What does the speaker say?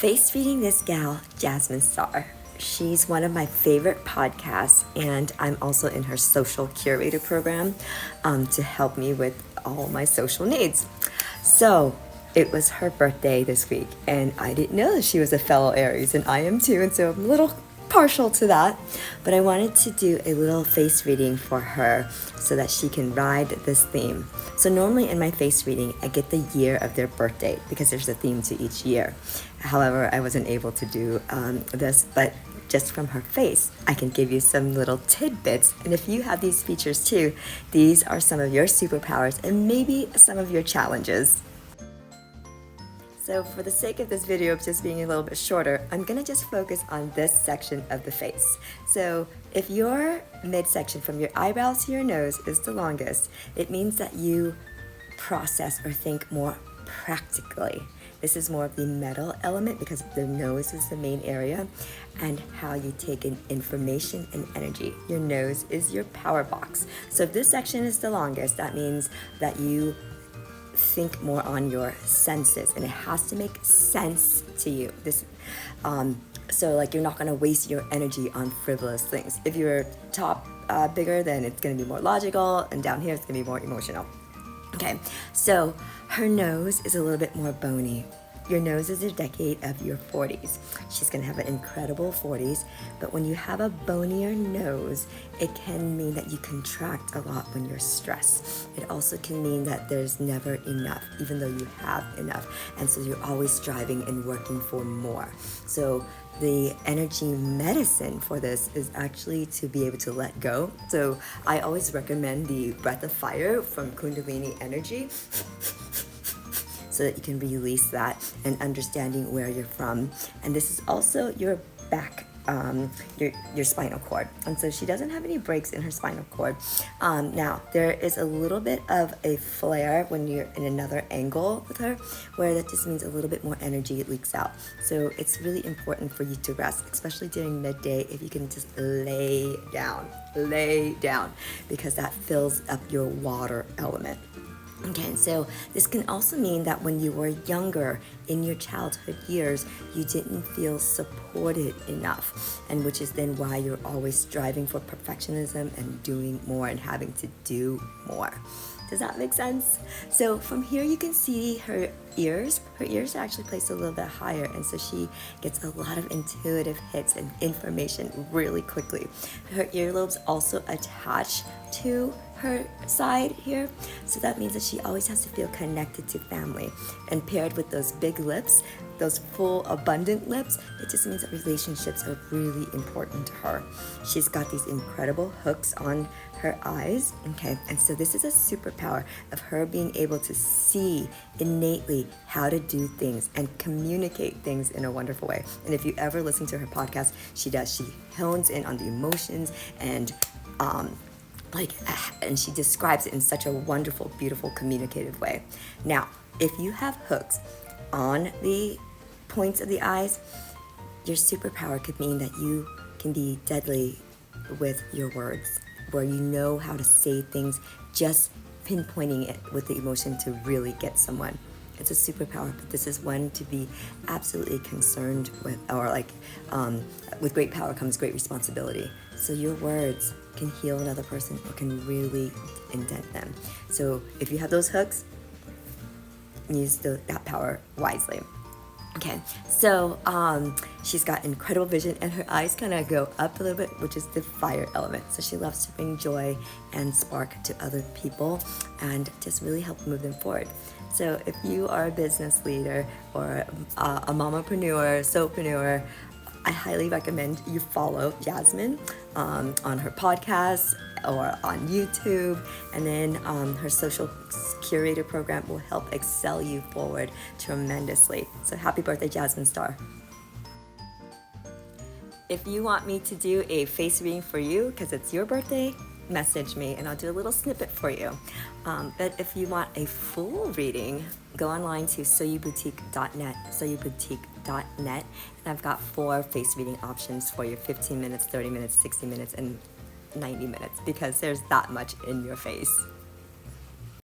face reading this gal, Jasmine Star. She's one of my favorite podcasts, and I'm also in her social curator program to help me with all my social needs. So it was her birthday this week, and I didn't know that she was a fellow Aries, and I am too, and so I'm a little partial to that. But I wanted to do a little face reading for her so that she can ride this theme. So normally in my face reading, I get the year of their birthday because there's a theme to each year. However, I wasn't able to do this, but just from her face, I can give you some little tidbits. And if you have these features too, these are some of your superpowers and maybe some of your challenges. So for the sake of this video of just being a little bit shorter, I'm gonna just focus on this section of the face. So if your midsection from your eyebrows to your nose is the longest, it means that you process or think more practically. This is more of the metal element because the nose is the main area, and how you take in information and energy. Your nose is your power box. So if this section is the longest, that means that you think more on your senses, and it has to make sense to you. So like you're not gonna waste your energy on frivolous things. If your top bigger, then it's gonna be more logical, and down here it's gonna be more emotional. Okay, so her nose is a little bit more bony. Your nose is a decade of your 40s. She's gonna have an incredible 40s, but when you have a bonier nose, it can mean that you contract a lot when you're stressed. It also can mean that there's never enough, even though you have enough. And so you're always striving and working for more. So the energy medicine for this is actually to be able to let go. So I always recommend the breath of fire from Kundalini energy. So that you can release that and understanding where you're from. And this is also your back, your spinal cord. And so she doesn't have any breaks in her spinal cord. Now, there is a little bit of a flare when you're in another angle with her, where that just means a little bit more energy leaks out. So it's really important for you to rest, especially during midday, if you can just lay down, because that fills up your water element. Okay, so this can also mean that when you were younger, in your childhood years, you didn't feel supported enough, and which is then why you're always striving for perfectionism and doing more and having to do more. Does that make sense? So from here you can see her ears. Her ears are actually placed a little bit higher, and so she gets a lot of intuitive hits and information really quickly. Her earlobes also attach to her side here, so that means that she always has to feel connected to family. And paired with those big lips, those full abundant lips, it just means that relationships are really important to her. She's got these incredible hooks on her eyes, okay, and so this is a superpower of her being able to see innately how to do things and communicate things in a wonderful way. And if you ever listen to her podcast, she hones in on the emotions and and she describes it in such a wonderful, beautiful, communicative way. Now, if you have hooks on the points of the eyes, your superpower could mean that you can be deadly with your words, where you know how to say things, just pinpointing it with the emotion to really get someone. It's a superpower, but this is one to be absolutely concerned with, or with great power comes great responsibility. So your words can heal another person or can really indent them. So if you have those hooks, use that power wisely. Okay, so she's got incredible vision, and her eyes kind of go up a little bit, which is the fire element. So she loves to bring joy and spark to other people and just really help move them forward. So if you are a business leader or a mamapreneur, soulpreneur, I highly recommend you follow Jasmine on her podcast or on YouTube, and then her social curator program will help excel you forward tremendously. So happy birthday, Jasmine Star. If you want me to do a face reading for you because it's your birthday, message me and I'll do a little snippet for you. But if you want a full reading, go online to soyuboutique.net, and I've got 4 face reading options for you: 15 minutes, 30 minutes, 60 minutes, and 90 minutes, because there's that much in your face.